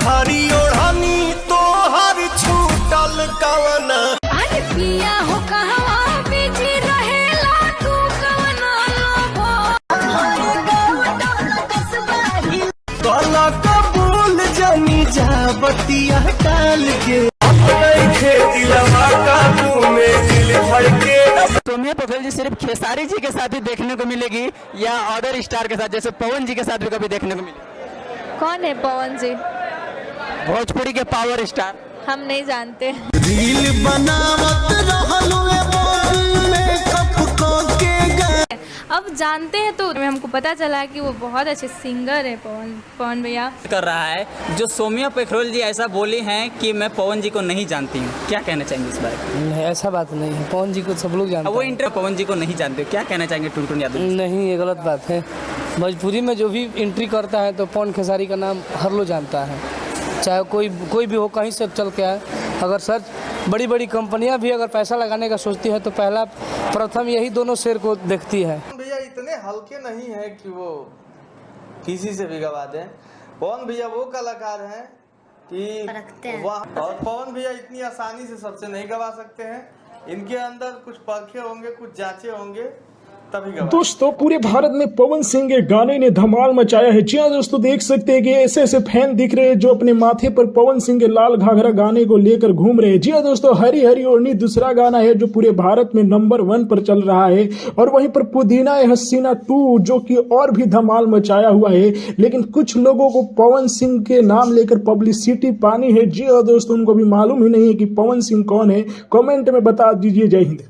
भारी ओढ़नी तो हर छूटल कवन अरे पिया हो कहवा बिजी रहेला तू कवना काला कबूल जनी जा बतिया टाल के सोम्या पोखरेल जी सिर्फ खेसारी जी के साथ ही देखने को मिलेगी या अदर स्टार के साथ जैसे पवन जी के साथ भी कभी देखने को मिलेगी? कौन है पवन जी? भोजपुरी के पावर स्टार। हम नहीं जानते। रील बनावत रहलू मेकअप को के गए। अब जानते हैं तो हमको पता चला कि वो बहुत अच्छे सिंगर है पवन भैया। कर रहा है जो सोम्या पोखरेल जी ऐसा बोली हैं कि मैं पवन जी को नहीं जानती हूँ, क्या कहना चाहेंगे इस बारे में? नहीं, ऐसा बात नहीं है, पवन जी को सब लोग जानते हैं। वो इंटर पवन जी को नहीं जानते हो, क्या कहना चाहेंगे टुनटुन यादव? नहीं, ये गलत बात है। भोजपुरी में जो भी एंट्री करता है तो पवन खेसारी का नाम हर लोग जानता है, चाहे कोई भी हो, कहीं से चल के आए। अगर सर बड़ी बड़ी कंपनियां भी अगर पैसा लगाने का सोचती है तो पहला प्रथम यही दोनों शेर को देखती है। भैया इतने हल्के नहीं है कि वो किसी से भी गवा दें। पवन भैया वो कलाकार हैं कि वह, और पवन भैया इतनी आसानी से सबसे नहीं गवा सकते हैं। इनके अंदर कुछ परखे होंगे, कुछ जांचे होंगे, तभी गवा। दोस्तों पूरे भारत में पवन सिंह के गाने ने धमाल मचाया है। जी हाँ दोस्तों, देख सकते हैं कि ऐसे ऐसे फैन दिख रहे हैं जो अपने माथे पर पवन सिंह के लाल घाघरा गाने को लेकर घूम रहे हैं। जी हाँ दोस्तों, हरी हरी ओढ़नी दूसरा गाना है जो पूरे भारत में नंबर 1 पर चल रहा है, और वहीं पर पुदीना हसीना 2 जो कि और भी धमाल मचाया हुआ है। लेकिन कुछ लोगों को पवन सिंह के नाम लेकर पब्लिसिटी पानी है। जी हाँ दोस्तों, उनको भी मालूम ही नहीं है कि पवन सिंह कौन है। कमेंट में बता दीजिए। जय हिंद।